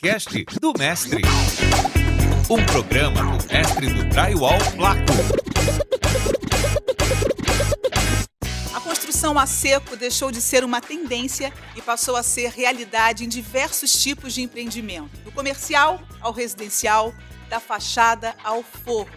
podcast do Mestre. Um programa do mestre do drywall Placo. A construção a seco deixou de ser uma tendência e passou a ser realidade em diversos tipos de empreendimento, do comercial ao residencial, da fachada ao forro.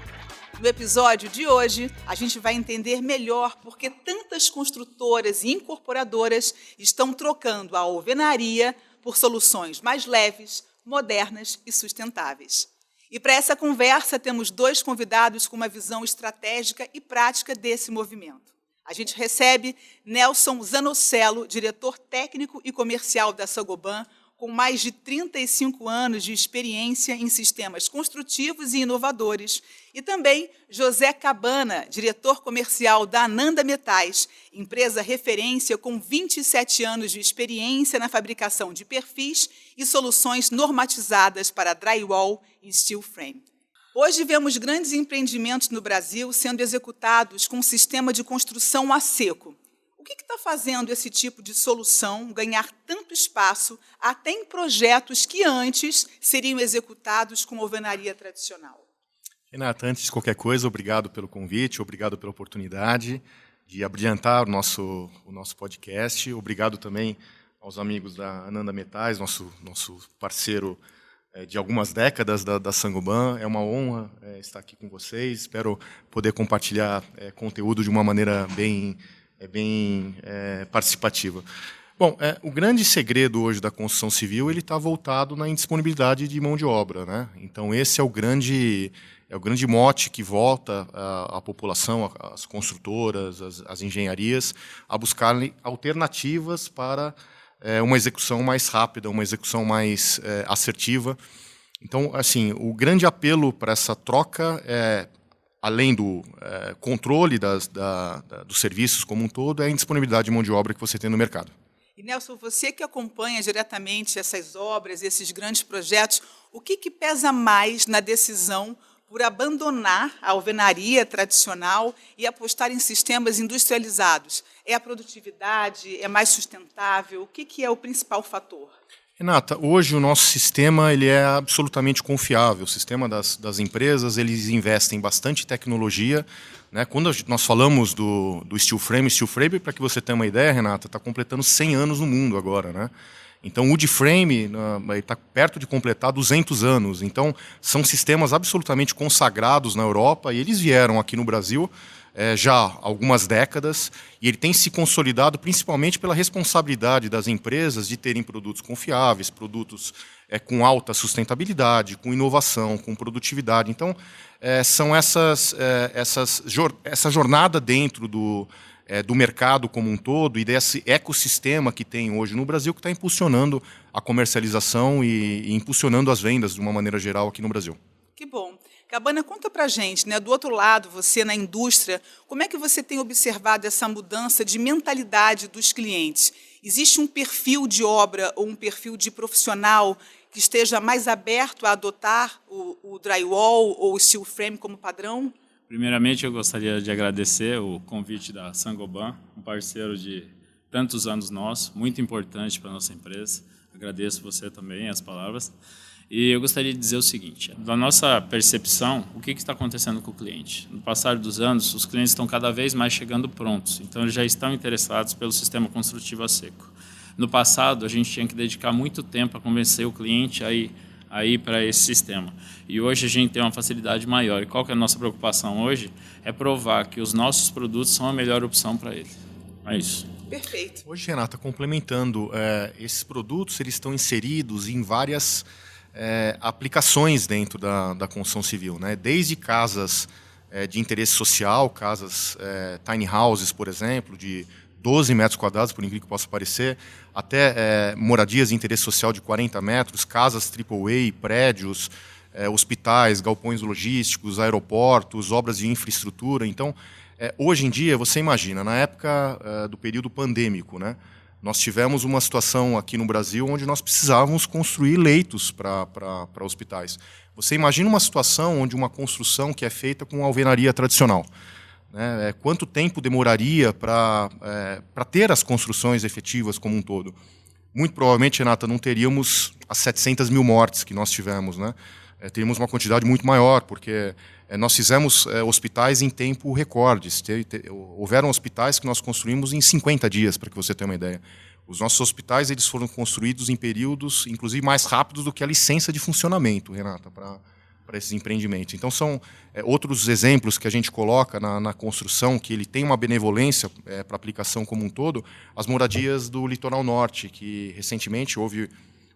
No episódio de hoje, a gente vai entender melhor por que tantas construtoras e incorporadoras estão trocando a alvenaria por soluções mais leves, modernas e sustentáveis. E para essa conversa, temos dois convidados com uma visão estratégica e prática desse movimento. A gente recebe Nelson Zanocelo, diretor técnico e comercial da Saint-Gobain, com mais de 35 anos de experiência em sistemas construtivos e inovadores, e também José Cabana, diretor comercial da Ananda Metais, empresa referência com 27 anos de experiência na fabricação de perfis e soluções normatizadas para drywall e steel frame. Hoje vemos grandes empreendimentos no Brasil sendo executados com um sistema de construção a seco. O que está fazendo esse tipo de solução ganhar tanto espaço até em projetos que antes seriam executados com alvenaria tradicional? Renata, antes de qualquer coisa, obrigado pelo convite, obrigado pela oportunidade de abrilhantar o nosso podcast. Obrigado também aos amigos da Ananda Metais, nosso parceiro de algumas décadas da Saint-Gobain. É uma honra estar aqui com vocês. Espero poder compartilhar conteúdo de uma maneira bem participativa. Bom, o grande segredo hoje da construção civil ele está voltado na indisponibilidade de mão de obra, né? Então esse é o grande mote que volta a população, as construtoras, as engenharias a buscarem alternativas para uma execução mais rápida, uma execução mais assertiva. Então, assim, o grande apelo para essa troca além do controle dos serviços como um todo, é a indisponibilidade de mão de obra que você tem no mercado. E, Nelson, você que acompanha diretamente essas obras, esses grandes projetos, o que pesa mais na decisão por abandonar a alvenaria tradicional e apostar em sistemas industrializados? É a produtividade? É mais sustentável? O que é o principal fator? Renata, hoje o nosso sistema ele é absolutamente confiável. O sistema das empresas, eles investem bastante tecnologia, né? Quando nós falamos do steel frame, para que você tenha uma ideia, Renata, está completando 100 anos no mundo agora, né? Então, o wood frame está perto de completar 200 anos. Então, são sistemas absolutamente consagrados na Europa e eles vieram aqui no Brasil já há algumas décadas, e ele tem se consolidado principalmente pela responsabilidade das empresas de terem produtos confiáveis, produtos com alta sustentabilidade, com inovação, com produtividade. Então, são essa jornada dentro do mercado como um todo e desse ecossistema que tem hoje no Brasil que está impulsionando a comercialização e impulsionando as vendas de uma maneira geral aqui no Brasil. Que bom. Cabana, conta pra gente, né? Do outro lado, você na indústria, como é que você tem observado essa mudança de mentalidade dos clientes? Existe um perfil de obra ou um perfil de profissional que esteja mais aberto a adotar o drywall ou o steel frame como padrão? Primeiramente, eu gostaria de agradecer o convite da Saint-Gobain, um parceiro de tantos anos nosso, muito importante para a nossa empresa. Agradeço você também, as palavras. E eu gostaria de dizer o seguinte, da nossa percepção, o que está acontecendo com o cliente? No passar dos anos, os clientes estão cada vez mais chegando prontos, então eles já estão interessados pelo sistema construtivo a seco. No passado, a gente tinha que dedicar muito tempo a convencer o cliente a ir para esse sistema. E hoje a gente tem uma facilidade maior. E qual que é a nossa preocupação hoje? É provar que os nossos produtos são a melhor opção para ele. É isso. Perfeito. Hoje, Renata, complementando, esses produtos eles estão inseridos em várias aplicações dentro da construção civil, né? Desde casas de interesse social, casas tiny houses, por exemplo, de 12 metros quadrados, por incrível que possa parecer, até moradias de interesse social de 40 metros, casas AAA, prédios, hospitais, galpões logísticos, aeroportos, obras de infraestrutura. Então, hoje em dia, você imagina, na época do período pandêmico, né? Nós tivemos uma situação aqui no Brasil onde nós precisávamos construir leitos para hospitais. Você imagina uma situação onde uma construção que é feita com alvenaria tradicional, né? Quanto tempo demoraria para ter as construções efetivas como um todo? muito provavelmente, Renata, não teríamos as 700 mil mortes que nós tivemos, né? Teríamos uma quantidade muito maior, porque nós fizemos hospitais em tempo recorde. Houveram hospitais que nós construímos em 50 dias, para que você tenha uma ideia. Os nossos hospitais eles foram construídos em períodos, inclusive, mais rápidos do que a licença de funcionamento, Renata, para esses empreendimentos. Então, são outros exemplos que a gente coloca na construção, que ele tem uma benevolência para a aplicação como um todo, as moradias do Litoral Norte, que recentemente houve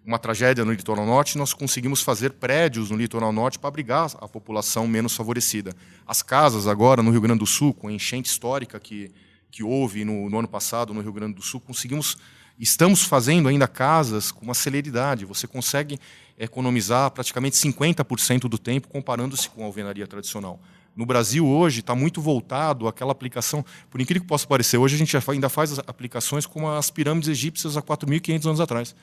uma tragédia no Litoral Norte, nós conseguimos fazer prédios no Litoral Norte para abrigar a população menos favorecida. As casas agora no Rio Grande do Sul, com a enchente histórica que houve no ano passado no Rio Grande do Sul, estamos fazendo ainda casas com uma celeridade. Você consegue economizar praticamente 50% do tempo comparando-se com a alvenaria tradicional. No Brasil, hoje, está muito voltado àquela aplicação, por incrível que possa parecer, hoje a gente ainda faz aplicações como as pirâmides egípcias há 4.500 anos atrás.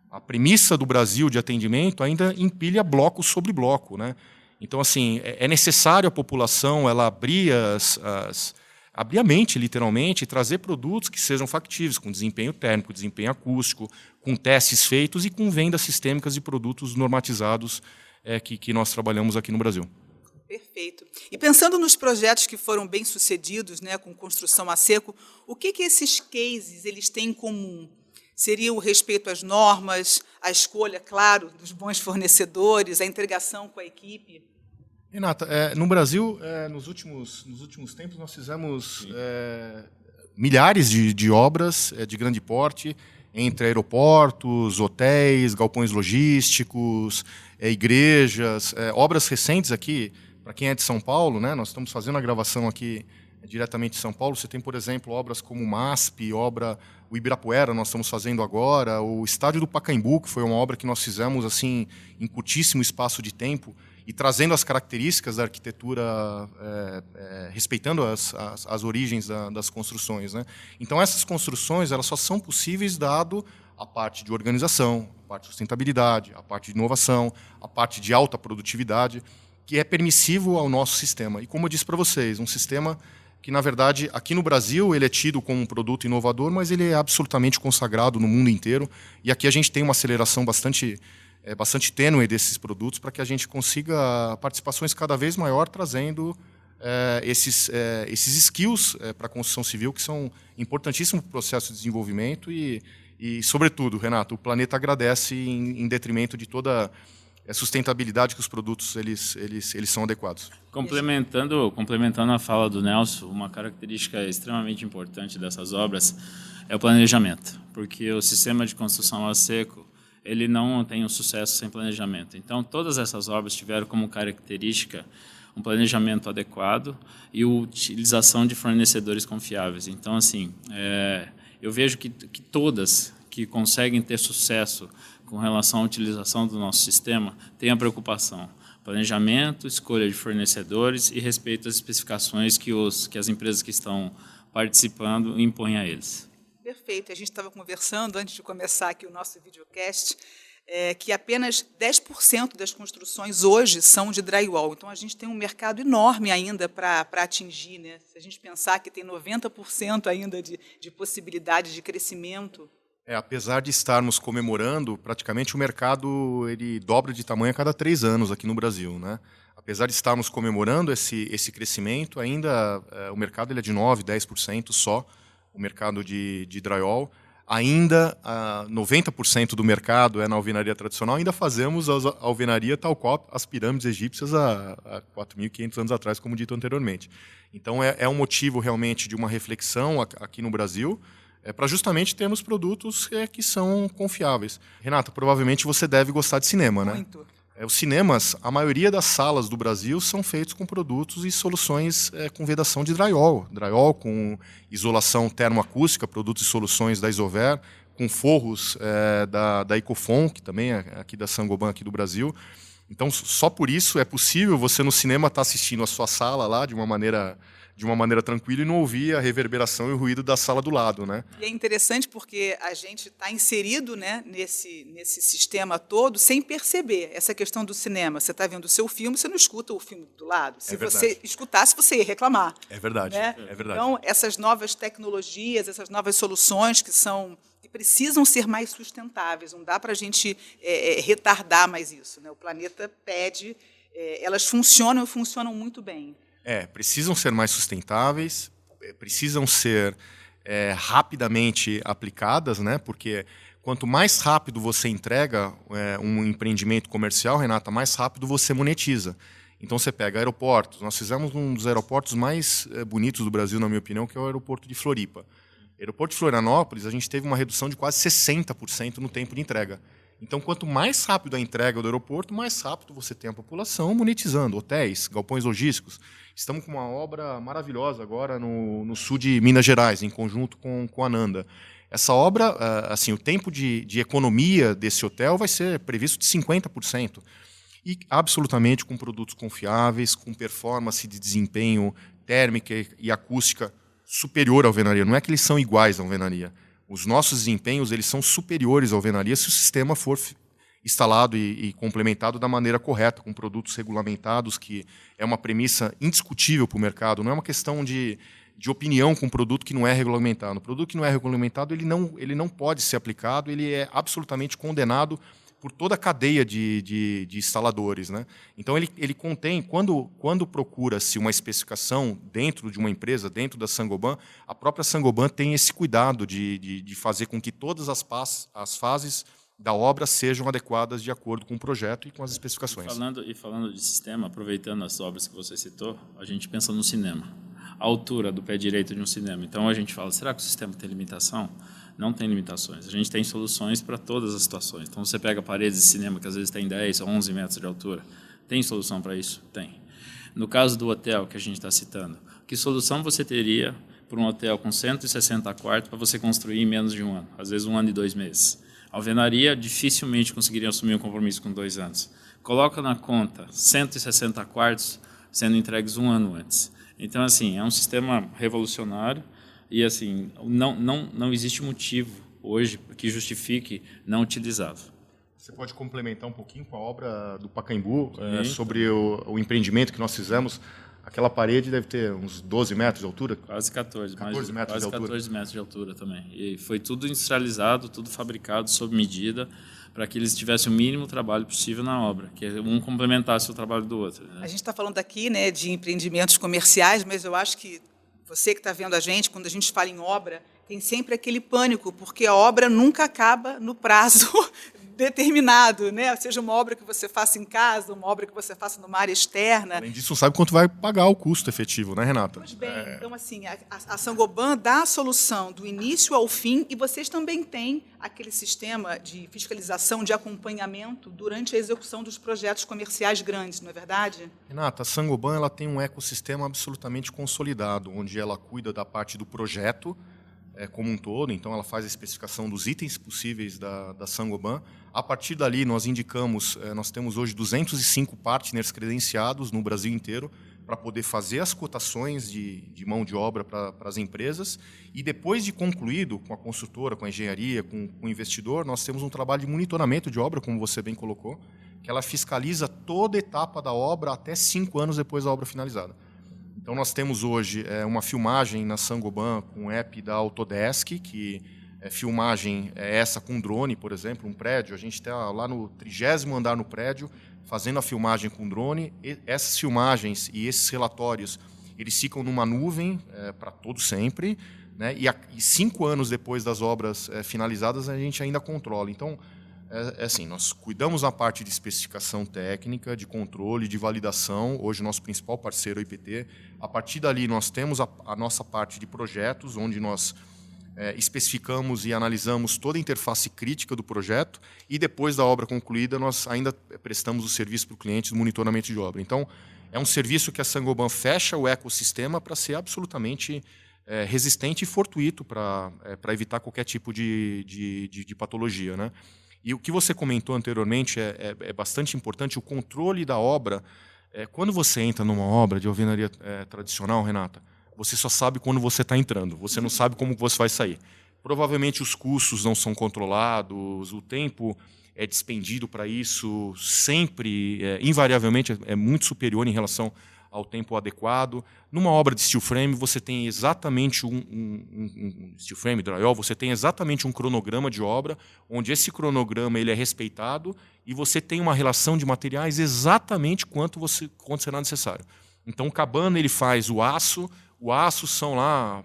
A premissa do Brasil de atendimento ainda empilha bloco sobre bloco, né? Então, assim, é necessário a população ela abrir a mente, literalmente, e trazer produtos que sejam factíveis, com desempenho térmico, desempenho acústico, com testes feitos e com vendas sistêmicas de produtos normatizados que nós trabalhamos aqui no Brasil. Perfeito. E pensando nos projetos que foram bem-sucedidos, né, com construção a seco, o que esses cases eles têm em comum? Seria o respeito às normas, a escolha, claro, dos bons fornecedores, a integração com a equipe? Renata, no Brasil, nos últimos tempos, nós fizemos milhares de obras de grande porte, entre aeroportos, hotéis, galpões logísticos, igrejas, obras recentes aqui, para quem é de São Paulo, né, nós estamos fazendo a gravação aqui diretamente de São Paulo. Você tem, por exemplo, obras como o MASP, o Ibirapuera, nós estamos fazendo agora, o Estádio do Pacaembu, que foi uma obra que nós fizemos assim, em curtíssimo espaço de tempo, e trazendo as características da arquitetura, respeitando as origens das construções, né? Então, essas construções elas só são possíveis dado a parte de organização, a parte de sustentabilidade, a parte de inovação, a parte de alta produtividade, que é permissivo ao nosso sistema. E, como eu disse para vocês, um sistema que, na verdade, aqui no Brasil, ele é tido como um produto inovador, mas ele é absolutamente consagrado no mundo inteiro. E aqui a gente tem uma aceleração bastante tênue desses produtos para que a gente consiga participações cada vez maior, trazendo esses skills para a construção civil, que são importantíssimos para o processo de desenvolvimento e, sobretudo, Renato, o planeta agradece em detrimento de toda a sustentabilidade que os produtos eles são adequados. Complementando a fala do Nelson, uma característica extremamente importante dessas obras é o planejamento, porque o sistema de construção a seco ele não tem um sucesso sem planejamento. Então, todas essas obras tiveram como característica um planejamento adequado e a utilização de fornecedores confiáveis. Então, assim, eu vejo que todas que conseguem ter sucesso com relação à utilização do nosso sistema têm a preocupação. Planejamento, escolha de fornecedores e respeito às especificações que as empresas que estão participando impõem a eles. Perfeito. A gente estava conversando, antes de começar aqui o nosso videocast, que apenas 10% das construções hoje são de drywall. Então, a gente tem um mercado enorme ainda para atingir, né? Se a gente pensar que tem 90% ainda de possibilidade de crescimento. Apesar de estarmos comemorando, praticamente o mercado ele dobra de tamanho a cada 3 anos aqui no Brasil, né? Apesar de estarmos comemorando esse crescimento, ainda o mercado ele é de 9%, 10% só, o mercado de drywall. Ainda 90% do mercado é na alvenaria tradicional, ainda fazemos a alvenaria tal qual as pirâmides egípcias há 4.500 anos atrás, como dito anteriormente. Então, é um motivo realmente de uma reflexão aqui no Brasil, para justamente termos produtos que são confiáveis. Renata, provavelmente você deve gostar de cinema, né? Muito. Os cinemas, a maioria das salas do Brasil são feitos com produtos e soluções com vedação de drywall. Drywall com isolação termoacústica, produtos e soluções da Isover, com forros da Ecofon, que também é aqui da Saint-Gobain, aqui do Brasil. Então, só por isso é possível você no cinema estar assistindo a sua sala lá de uma maneira tranquila e não ouvir a reverberação e o ruído da sala do lado, né? E é interessante porque a gente está inserido, né, nesse sistema todo sem perceber essa questão do cinema. Você está vendo o seu filme, você não escuta o filme do lado. Se você escutasse, você ia reclamar. É verdade, né? é verdade. Então, essas novas tecnologias, essas novas soluções que precisam ser mais sustentáveis, não dá para a gente retardar mais isso, né? O planeta pede, elas funcionam muito bem. Precisam ser mais sustentáveis, precisam ser rapidamente aplicadas, né? Porque quanto mais rápido você entrega um empreendimento comercial, Renata, mais rápido você monetiza. Então você pega aeroportos, nós fizemos um dos aeroportos mais bonitos do Brasil, na minha opinião, que é o aeroporto de Floripa. Aeroporto de Florianópolis, a gente teve uma redução de quase 60% no tempo de entrega. Então, quanto mais rápido a entrega do aeroporto, mais rápido você tem a população monetizando. Hotéis, galpões logísticos. Estamos com uma obra maravilhosa agora no sul de Minas Gerais, em conjunto com a Ananda. Essa obra, assim, o tempo de economia desse hotel vai ser previsto de 50%. E absolutamente com produtos confiáveis, com performance de desempenho térmica e acústica superior à alvenaria. Não é que eles são iguais à alvenaria. Os nossos desempenhos eles são superiores à alvenaria se o sistema for instalado e complementado da maneira correta, com produtos regulamentados, que é uma premissa indiscutível para o mercado. Não é uma questão de opinião com um produto que não é regulamentado. O produto que não é regulamentado ele não pode ser aplicado, ele é absolutamente condenado por toda a cadeia de instaladores, né? Então, ele contém, quando procura-se uma especificação dentro de uma empresa, dentro da Saint-Gobain, a própria Saint-Gobain tem esse cuidado de fazer com que todas as fases da obra sejam adequadas de acordo com o projeto e com as especificações. Falando de sistema, aproveitando as obras que você citou, a gente pensa no cinema. A altura do pé direito de um cinema. Então, a gente fala, será que o sistema tem limitação? Não tem limitações. A gente tem soluções para todas as situações. Então, você pega paredes de cinema que às vezes tem 10, 11 metros de altura. Tem solução para isso? Tem. No caso do hotel que a gente está citando, que solução você teria para um hotel com 160 quartos para você construir em menos de um ano? Às vezes 1 ano e 2 meses. A alvenaria dificilmente conseguiria assumir um compromisso com 2 anos. Coloca na conta 160 quartos sendo entregues 1 ano antes. Então, assim, é um sistema revolucionário. E, assim, não existe motivo hoje que justifique não utilizá-lo. Você pode complementar um pouquinho com a obra do Pacaembu, sobre o empreendimento que nós fizemos. Aquela parede deve ter uns 12 metros de altura? Quase 14. 14 metros de altura. 14 metros de altura também. E foi tudo industrializado, tudo fabricado sob medida, para que eles tivessem o mínimo trabalho possível na obra, que um complementasse o trabalho do outro. Né? A gente está falando aqui, né, de empreendimentos comerciais, mas eu acho que você que está vendo a gente, quando a gente fala em obra, tem sempre aquele pânico, porque a obra nunca acaba no prazo determinado, né? Seja uma obra que você faça em casa, uma obra que você faça numa área externa. Além disso, não sabe quanto vai pagar o custo efetivo, né, Renata? Pois bem, então, assim, a Saint-Gobain dá a solução do início ao fim e vocês também têm aquele sistema de fiscalização, de acompanhamento durante a execução dos projetos comerciais grandes, não é verdade? Renata, a Saint-Gobain ela tem um ecossistema absolutamente consolidado, onde ela cuida da parte do projeto como um todo, então ela faz a especificação dos itens possíveis da Saint-Gobain. A partir dali, nós indicamos, nós temos hoje 205 partners credenciados no Brasil inteiro para poder fazer as cotações de mão de obra para as empresas e depois de concluído com a construtora, com a engenharia, com o investidor, nós temos um trabalho de monitoramento de obra, como você bem colocou, que ela fiscaliza toda etapa da obra até 5 anos depois da obra finalizada. Então, nós temos hoje uma filmagem na Saint-Gobain com o app da Autodesk, que filmagem essa com drone, por exemplo, um prédio. A gente está lá no 30º andar no prédio, fazendo a filmagem com drone. E essas filmagens e esses relatórios, eles ficam numa nuvem para todo sempre, né? E 5 anos depois das obras finalizadas, a gente ainda controla. Então, assim, nós cuidamos da parte de especificação técnica, de controle, de validação. Hoje, o nosso principal parceiro é o IPT. A partir dali, nós temos a nossa parte de projetos, onde nós especificamos e analisamos toda a interface crítica do projeto e, depois da obra concluída, nós ainda prestamos o serviço para o cliente do monitoramento de obra. Então, é um serviço que a Saint-Gobain fecha o ecossistema para ser absolutamente resistente e fortuito para evitar qualquer tipo de patologia, né? E o que você comentou anteriormente é bastante importante, o controle da obra. Quando você entra numa obra de alvenaria tradicional, Renata, você só sabe quando você está entrando, você não sabe como você vai sair. Provavelmente os custos não são controlados, o tempo é despendido para isso sempre, invariavelmente, é muito superior em relação ao tempo adequado. Numa obra de steel frame, você tem exatamente um steel frame, drywall, você tem exatamente um cronograma de obra, onde esse cronograma ele é respeitado e você tem uma relação de materiais exatamente quanto será necessário. Então, o Cabana ele faz o aço são lá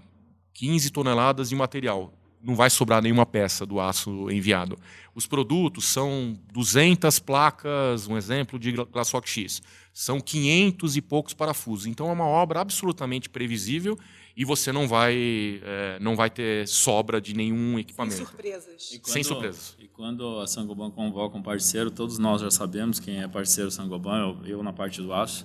15 toneladas de material. Não vai sobrar nenhuma peça do aço enviado. Os produtos são 200 placas, um exemplo de Glassrock X. São 500 e poucos parafusos. Então é uma obra absolutamente previsível e você não vai ter sobra de nenhum equipamento. Sem surpresas. Sem surpresas. E quando a Saint-Gobain convoca um parceiro, todos nós já sabemos quem é parceiro Saint-Gobain, eu na parte do aço,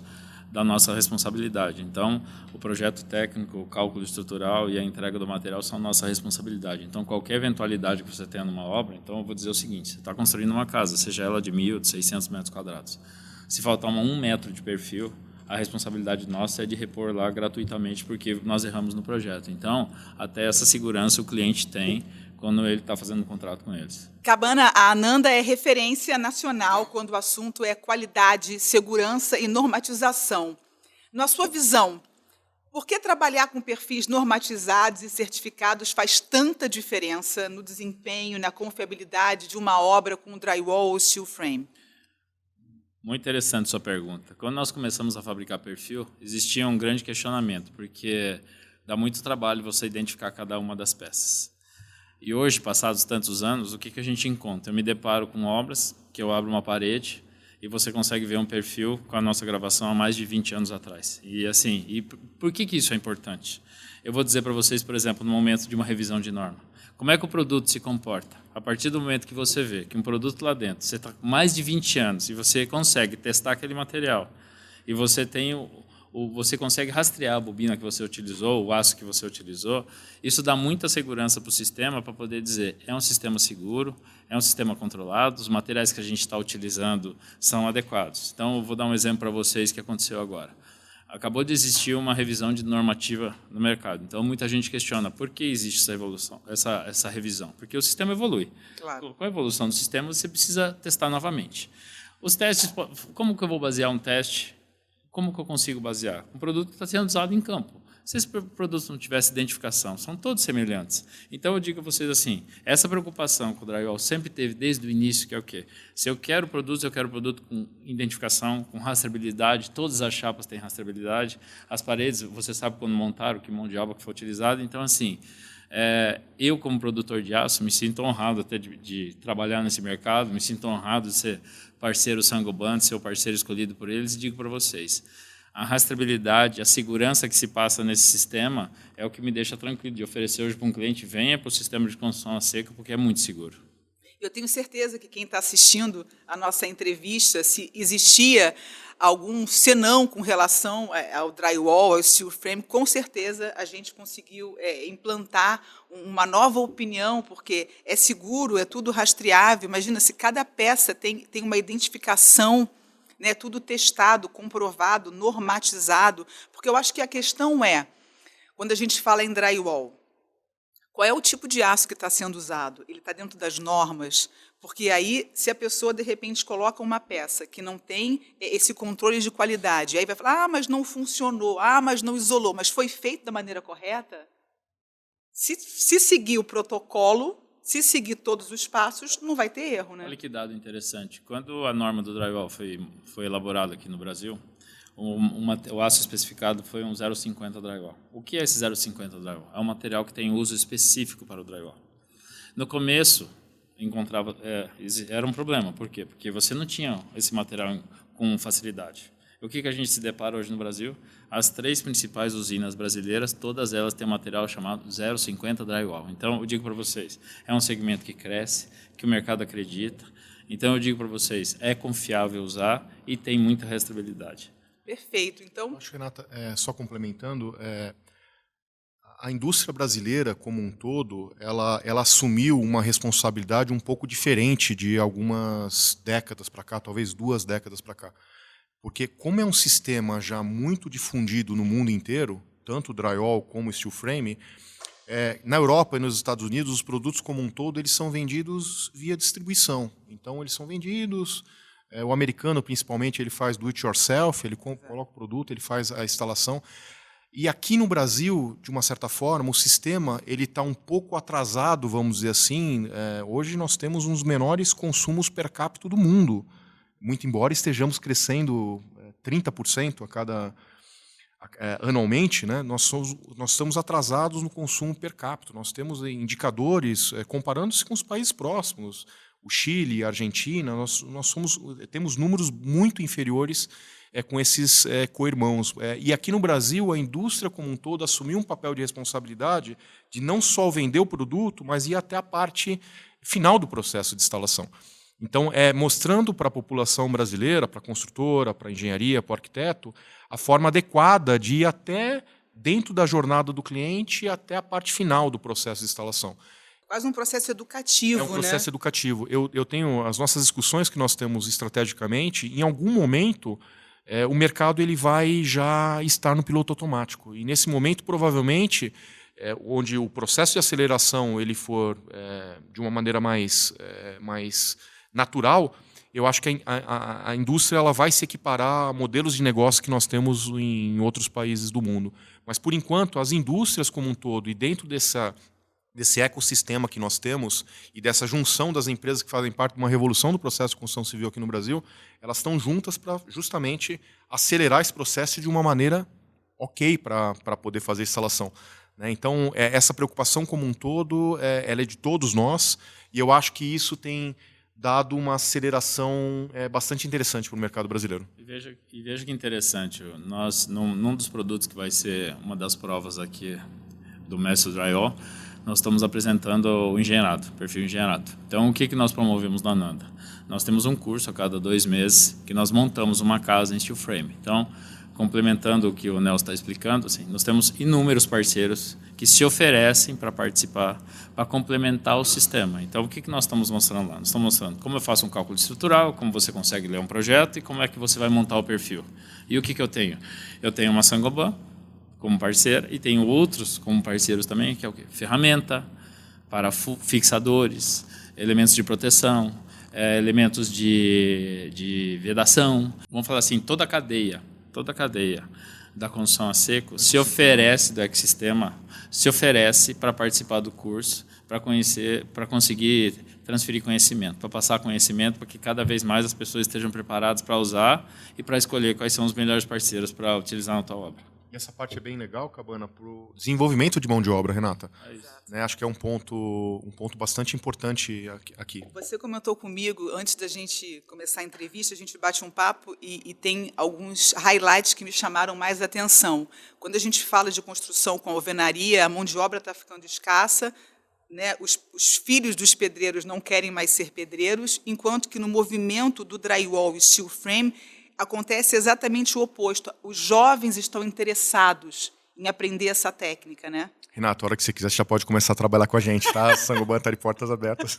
da nossa responsabilidade. Então, o projeto técnico, o cálculo estrutural e a entrega do material são nossa responsabilidade. Então, qualquer eventualidade que você tenha numa obra, então eu vou dizer o seguinte, você está construindo uma casa, seja ela de 1.000, de 600 metros quadrados. Se faltar 1 metro de perfil, a responsabilidade nossa é de repor lá gratuitamente, porque nós erramos no projeto. Então, até essa segurança o cliente tem quando ele está fazendo um contrato com eles. Cabana, a Ananda é referência nacional quando o assunto é qualidade, segurança e normatização. Na sua visão, por que trabalhar com perfis normatizados e certificados faz tanta diferença no desempenho, na confiabilidade de uma obra com drywall ou steel frame? Muito interessante sua pergunta. Quando nós começamos a fabricar perfil, existia um grande questionamento, porque dá muito trabalho você identificar cada uma das peças. E hoje, passados tantos anos, o que a gente encontra? Eu me deparo com obras que eu abro uma parede e você consegue ver um perfil com a nossa gravação há mais de 20 anos atrás. E assim, por que isso é importante? Eu vou dizer para vocês, por exemplo, no momento de uma revisão de norma. Como é que o produto se comporta? A partir do momento que você vê que um produto lá dentro, você está com mais de 20 anos e você consegue testar aquele material e você tem você consegue rastrear a bobina que você utilizou, o aço que você utilizou, isso dá muita segurança para o sistema para poder dizer, é um sistema seguro, é um sistema controlado, os materiais que a gente está utilizando são adequados. Então, eu vou dar um exemplo para vocês que aconteceu agora. Acabou de existir uma revisão de normativa no mercado. Então, muita gente questiona por que existe essa evolução, essa revisão. Porque o sistema evolui. Claro. Com a evolução do sistema, você precisa testar novamente. Os testes, como que eu vou basear um teste? Como que eu consigo basear? Um produto que está sendo usado em campo. Se esse produto não tivesse identificação, são todos semelhantes. Então, eu digo a vocês assim, essa preocupação que o drywall sempre teve desde o início, que é o quê? Se eu quero produto com identificação, com rastreabilidade, todas as chapas têm rastreabilidade, as paredes, você sabe quando montaram, que mão de obra que foi utilizada. Então, assim, eu, como produtor de aço, me sinto honrado até de trabalhar nesse mercado, me sinto honrado de ser parceiro Saint-Gobain, de ser o parceiro escolhido por eles, e digo para vocês, a rastreabilidade, a segurança que se passa nesse sistema é o que me deixa tranquilo de oferecer hoje para um cliente, venha para o sistema de construção a seco, porque é muito seguro. Eu tenho certeza que quem está assistindo a nossa entrevista, se existia algum senão com relação ao drywall, ao steel frame, com certeza a gente conseguiu implantar uma nova opinião, porque é seguro, é tudo rastreável. Imagina, se cada peça tem uma identificação, né, tudo testado, comprovado, normatizado, porque eu acho que a questão é, quando a gente fala em drywall, qual é o tipo de aço que está sendo usado? Ele está dentro das normas? Porque aí, se a pessoa, de repente, coloca uma peça que não tem esse controle de qualidade, aí vai falar, mas não funcionou, mas não isolou, mas foi feito da maneira correta? Se seguir o protocolo, se seguir todos os passos, não vai ter erro, né? Olha que dado interessante. Quando a norma do drywall foi elaborada aqui no Brasil, o aço especificado foi um 0,50 drywall. O que é esse 0,50 drywall? É um material que tem uso específico para o drywall. No começo, era um problema. Por quê? Porque você não tinha esse material com facilidade. O que a gente se depara hoje no Brasil? As 3 principais usinas brasileiras, todas elas têm um material chamado 0,50 drywall. Então, eu digo para vocês, é um segmento que cresce, que o mercado acredita. Então, eu digo para vocês, é confiável usar e tem muita rastreabilidade. Perfeito. Então, acho que, Renata, só complementando, a indústria brasileira como um todo, ela assumiu uma responsabilidade um pouco diferente de algumas décadas para cá, talvez 2 décadas para cá. Porque como é um sistema já muito difundido no mundo inteiro, tanto o drywall como o steel frame, na Europa e nos Estados Unidos, os produtos como um todo eles são vendidos via distribuição. Então, eles são vendidos O americano, principalmente, ele faz do it yourself, ele coloca o produto, ele faz a instalação. E aqui no Brasil, de uma certa forma, o sistema ele está um pouco atrasado, vamos dizer assim. Hoje nós temos um dos menores consumos per capita do mundo. Muito embora estejamos crescendo 30% anualmente, né? Nós estamos atrasados no consumo per capita. Nós temos indicadores, comparando-se com os países próximos, o Chile, a Argentina, nós temos números muito inferiores com esses co-irmãos. E aqui no Brasil, a indústria como um todo assumiu um papel de responsabilidade de não só vender o produto, mas ir até a parte final do processo de instalação. Então, mostrando para a população brasileira, para a construtora, para a engenharia, para o arquiteto, a forma adequada de ir até dentro da jornada do cliente até a parte final do processo de instalação. Quase um processo educativo, né? É um processo educativo. Eu tenho as nossas discussões que nós temos estrategicamente, em algum momento o mercado ele vai já estar no piloto automático. E nesse momento, provavelmente, onde o processo de aceleração ele for de uma maneira mais natural, eu acho que a indústria ela vai se equiparar a modelos de negócio que nós temos em outros países do mundo. Mas, por enquanto, as indústrias como um todo e dentro desse ecossistema que nós temos e dessa junção das empresas que fazem parte de uma revolução do processo de construção civil aqui no Brasil, elas estão juntas para justamente acelerar esse processo de uma maneira ok para poder fazer a instalação. Então, essa preocupação como um todo, ela é de todos nós, e eu acho que isso tem dado uma aceleração bastante interessante para o mercado brasileiro. E veja que interessante, nós, num dos produtos que vai ser uma das provas aqui do Mestre Drywall, nós estamos apresentando o engenheirado, perfil engenheirado. Então, o que nós promovemos na Nanda? Nós temos um curso a cada 2 meses que nós montamos uma casa em steel frame. Então, complementando o que o Nelson está explicando, assim, nós temos inúmeros parceiros que se oferecem para participar, para complementar o sistema. Então, o que nós estamos mostrando lá? Nós estamos mostrando como eu faço um cálculo estrutural, como você consegue ler um projeto e como é que você vai montar o perfil. E o que eu tenho? Eu tenho uma Saint-Gobain como parceira e tenho outros como parceiros também, que é o quê? Ferramenta, fixadores, elementos de proteção, elementos de vedação. Vamos falar assim, toda a cadeia da construção a seco se oferece, do ecossistema, se oferece para participar do curso, para conhecer, para conseguir transferir conhecimento, para passar conhecimento, para que cada vez mais as pessoas estejam preparadas para usar e para escolher quais são os melhores parceiros para utilizar na tua obra. E essa parte é bem legal, Cabana, para o desenvolvimento de mão de obra, Renata. Acho que é um ponto bastante importante aqui. Você comentou comigo, antes da gente começar a entrevista, a gente bate um papo e tem alguns highlights que me chamaram mais atenção. Quando a gente fala de construção com alvenaria, a mão de obra está ficando escassa, né? Os filhos dos pedreiros não querem mais ser pedreiros, enquanto que no movimento do drywall e steel frame acontece exatamente o oposto. Os jovens estão interessados em aprender essa técnica, né? Renato, a hora que você quiser, você já pode começar a trabalhar com a gente, tá? A Saint-Gobain está de portas abertas.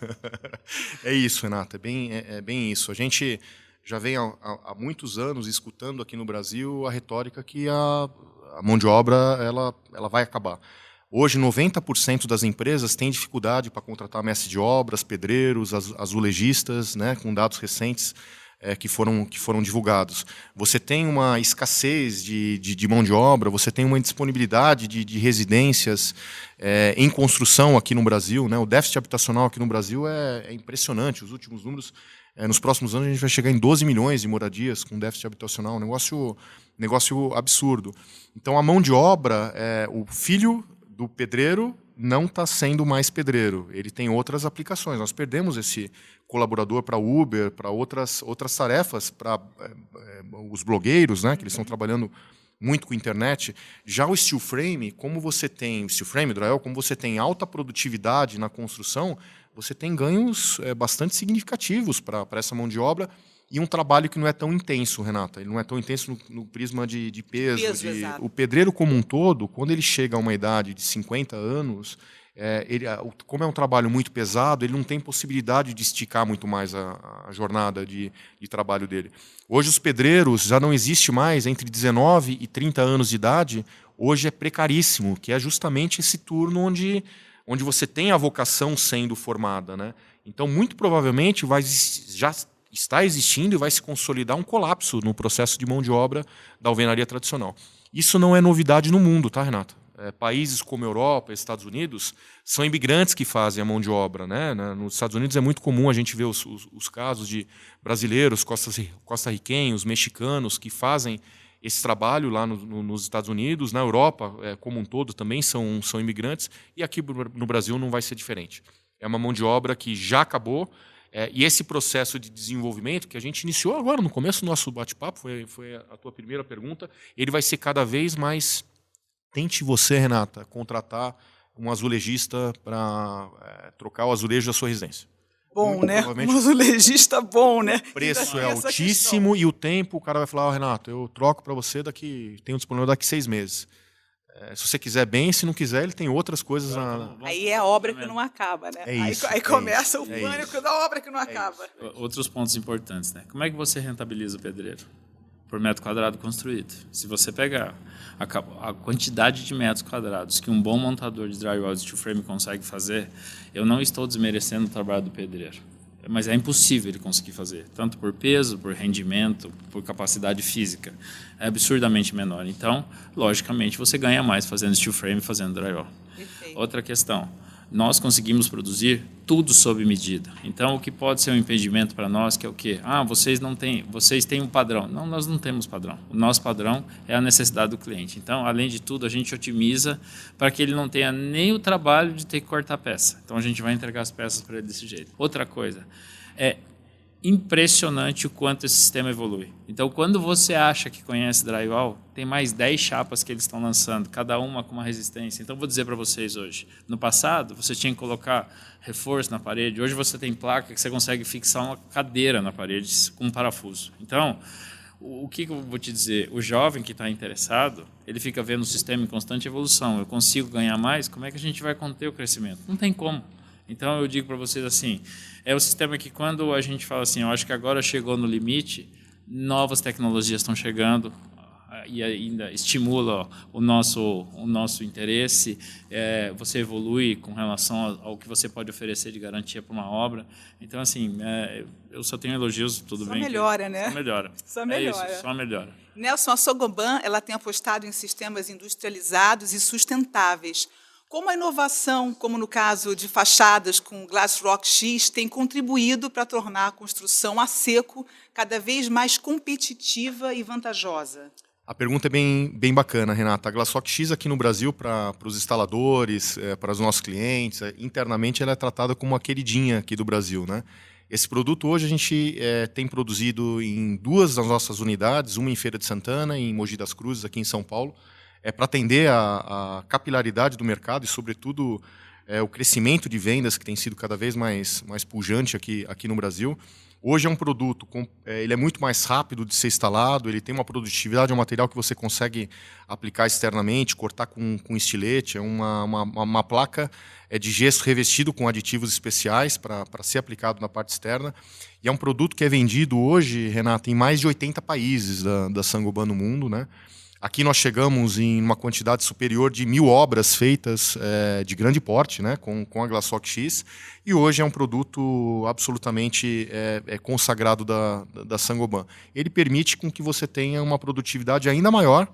É isso, Renato, é bem isso. A gente já vem há muitos anos escutando aqui no Brasil a retórica que a mão de obra ela vai acabar. Hoje, 90% das empresas têm dificuldade para contratar mestre de obras, pedreiros, azulejistas, né, com dados recentes que foram divulgados. Você tem uma escassez de mão de obra, você tem uma indisponibilidade de residências em construção aqui no Brasil, né? O déficit habitacional aqui no Brasil é impressionante. Os últimos números, nos próximos anos, a gente vai chegar em 12 milhões de moradias com déficit habitacional, um negócio absurdo. Então, a mão de obra, o filho do pedreiro não está sendo mais pedreiro, ele tem outras aplicações. Nós perdemos esse colaborador para Uber, para outras tarefas, para os blogueiros, né, que eles estão trabalhando muito com internet. Já o steel frame, como você tem steel frame, drywall, como você tem alta produtividade na construção, você tem ganhos bastante significativos para essa mão de obra e um trabalho que não é tão intenso, Renata. Ele não é tão intenso no prisma de peso. O pedreiro como um todo, quando ele chega a uma idade de 50 anos, como é um trabalho muito pesado, ele não tem possibilidade de esticar muito mais a jornada de trabalho dele. Hoje os pedreiros já não existe mais entre 19 e 30 anos de idade, hoje é precaríssimo, que é justamente esse turno onde você tem a vocação sendo formada, né? Então, muito provavelmente, está existindo e vai se consolidar um colapso no processo de mão de obra da alvenaria tradicional. Isso não é novidade no mundo, tá, Renata? Países como Europa, Estados Unidos, são imigrantes que fazem a mão de obra, né? Nos Estados Unidos é muito comum a gente ver os casos de brasileiros, costarriquenhos, mexicanos que fazem esse trabalho lá nos Estados Unidos. Na Europa, como um todo, também são imigrantes, e aqui no Brasil não vai ser diferente. É uma mão de obra que já acabou, e esse processo de desenvolvimento que a gente iniciou agora no começo do nosso bate-papo, foi a tua primeira pergunta, ele vai ser cada vez mais... Tente você, Renata, contratar um azulejista para trocar o azulejo da sua residência. Bom, muito, né? Um azulejista bom, né? O preço é altíssimo e o tempo, o cara vai falar, Renato, eu troco para você tenho disponível daqui 6 meses. Se você quiser bem, se não quiser, ele tem outras coisas. Aí é a obra que não acaba, né? Aí começa o pânico da obra que não acaba. Outros pontos importantes, né? Como é que você rentabiliza o pedreiro? Por metro quadrado construído. Se você pegar a quantidade de metros quadrados que um bom montador de drywall de steel frame consegue fazer, eu não estou desmerecendo o trabalho do pedreiro, mas é impossível ele conseguir fazer, tanto por peso, por rendimento, por capacidade física. É absurdamente menor. Então, logicamente, você ganha mais fazendo steel frame e fazendo drywall. Perfeito. Outra questão, nós conseguimos produzir tudo sob medida. Então, o que pode ser um impedimento para nós, que é o quê? Vocês têm um padrão. Não, nós não temos padrão. O nosso padrão é a necessidade do cliente. Então, além de tudo, a gente otimiza para que ele não tenha nem o trabalho de ter que cortar peça. Então, a gente vai entregar as peças para ele desse jeito. Outra coisa, é impressionante o quanto esse sistema evolui. Então, quando você acha que conhece drywall, tem mais 10 chapas que eles estão lançando, cada uma com uma resistência. Então, vou dizer para vocês hoje, no passado, você tinha que colocar reforço na parede, hoje você tem placa que você consegue fixar uma cadeira na parede com um parafuso. Então, o que eu vou te dizer? O jovem que está interessado, ele fica vendo o sistema em constante evolução. Eu consigo ganhar mais? Como é que a gente vai conter o crescimento? Não tem como. Então, eu digo para vocês assim, é o sistema que quando a gente fala assim, eu acho que agora chegou no limite, novas tecnologias estão chegando e ainda estimula o nosso interesse, você evolui com relação ao que você pode oferecer de garantia para uma obra. Então, assim, eu só tenho elogios, tudo bem. Só melhora, né? Só melhora. Só melhora. É isso, só melhora. Nelson, a Saint-Gobain, ela tem apostado em sistemas industrializados e sustentáveis. Como a inovação, como no caso de fachadas com Glass Rock X, tem contribuído para tornar a construção a seco cada vez mais competitiva e vantajosa? A pergunta é bem bacana, Renata. A Glass Rock X aqui no Brasil, para os instaladores, para os nossos clientes, internamente ela é tratada como uma queridinha aqui do Brasil, né? Esse produto hoje a gente tem produzido em 2 das nossas unidades, uma em Feira de Santana e em Mogi das Cruzes, aqui em São Paulo, para atender a capilaridade do mercado e, sobretudo, o crescimento de vendas que tem sido cada vez mais pujante aqui no Brasil. Hoje é um produto, ele é muito mais rápido de ser instalado, ele tem uma produtividade, é um material que você consegue aplicar externamente, cortar com estilete, é uma placa de gesso revestido com aditivos especiais para ser aplicado na parte externa. E é um produto que é vendido hoje, Renata, em mais de 80 países da Saint-Gobain no mundo, né? Aqui nós chegamos em uma quantidade superior de 1.000 obras feitas de grande porte, né, com a Glass Rock X, e hoje é um produto absolutamente consagrado da Saint-Gobain. Ele permite com que você tenha uma produtividade ainda maior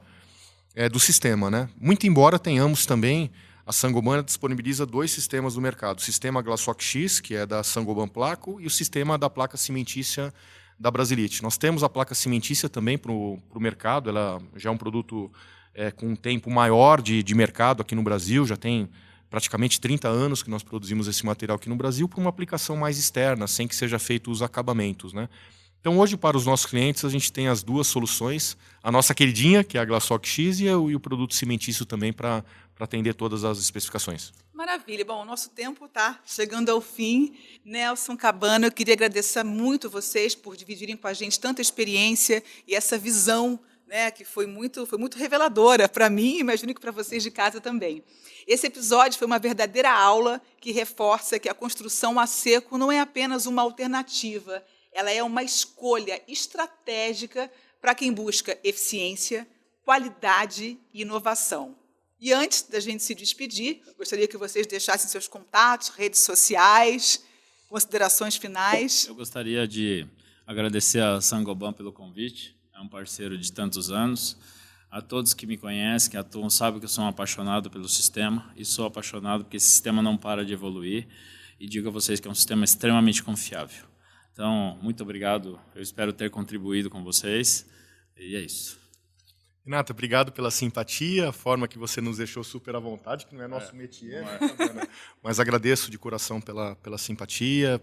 do sistema, né? Muito embora tenhamos também, a Saint-Gobain disponibiliza 2 sistemas no mercado, o sistema Glass Rock X, que é da Saint-Gobain Placo, e o sistema da placa cimentícia da Brasilite. Nós temos a placa cimentícia também para o mercado, ela já é um produto com um tempo maior de mercado aqui no Brasil, já tem praticamente 30 anos que nós produzimos esse material aqui no Brasil para uma aplicação mais externa, sem que seja feito os acabamentos, né? Então, hoje, para os nossos clientes, a gente tem as 2 soluções, a nossa queridinha, que é a Glass Rock X, e o produto cimentício também para atender todas as especificações. Maravilha. Bom, o nosso tempo está chegando ao fim. Nelson, Cabana, eu queria agradecer muito vocês por dividirem com a gente tanta experiência e essa visão, né, que foi muito reveladora para mim e imagino que para vocês de casa também. Esse episódio foi uma verdadeira aula que reforça que a construção a seco não é apenas uma alternativa, ela é uma escolha estratégica para quem busca eficiência, qualidade e inovação. E antes da gente se despedir, eu gostaria que vocês deixassem seus contatos, redes sociais, considerações finais. Eu gostaria de Agradecer a Saint-Gobain pelo convite, é um parceiro de tantos anos. A todos que me conhecem, que atuam, sabem que eu sou um apaixonado pelo sistema e sou apaixonado porque esse sistema não para de evoluir e digo a vocês que é um sistema extremamente confiável. Então, muito obrigado, eu espero ter contribuído com vocês e é isso. Renato, obrigado pela simpatia, a forma que você nos deixou super à vontade, que não é nosso métier, né? Mas agradeço de coração pela simpatia,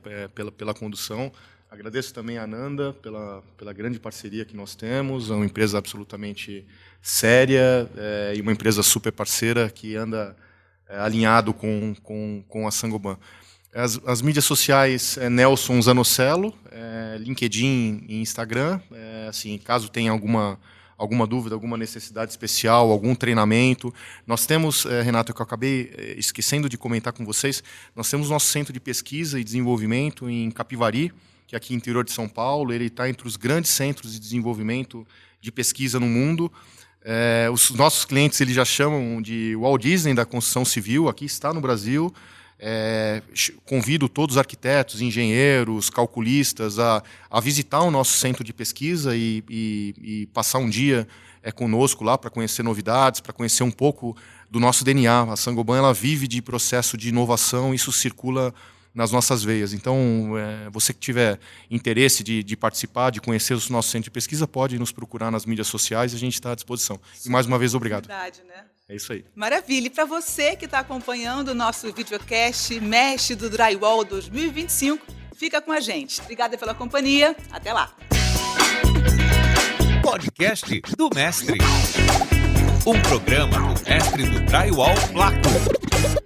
pela condução. Agradeço também a Ananda pela grande parceria que nós temos, é uma empresa absolutamente séria e uma empresa super parceira que anda alinhado com a Saint-Gobain. As mídias sociais Nelson Zanocelo, LinkedIn e Instagram. Assim, caso tenha alguma dúvida, alguma necessidade especial, algum treinamento. Nós temos, Renato, que eu acabei esquecendo de comentar com vocês, nós temos nosso centro de pesquisa e desenvolvimento em Capivari, que é aqui no interior de São Paulo. Ele está entre os grandes centros de desenvolvimento de pesquisa no mundo. Os nossos clientes eles já chamam de Walt Disney da construção civil, aqui está no Brasil. Convido todos os arquitetos, engenheiros, calculistas a visitar o nosso centro de pesquisa e passar um dia conosco lá para conhecer novidades, para conhecer um pouco do nosso DNA. A Saint-Gobain ela vive de processo de inovação, isso circula nas nossas veias. Então, você que tiver interesse de participar, de conhecer o nosso centro de pesquisa, pode nos procurar nas mídias sociais, a gente está à disposição. E mais uma vez, obrigado. Verdade, né? É isso aí. Maravilha. E para você que está acompanhando o nosso videocast Mestre do Drywall 2025, fica com a gente. Obrigada pela companhia. Até lá. Podcast do Mestre. Um programa do Mestre do Drywall Placo.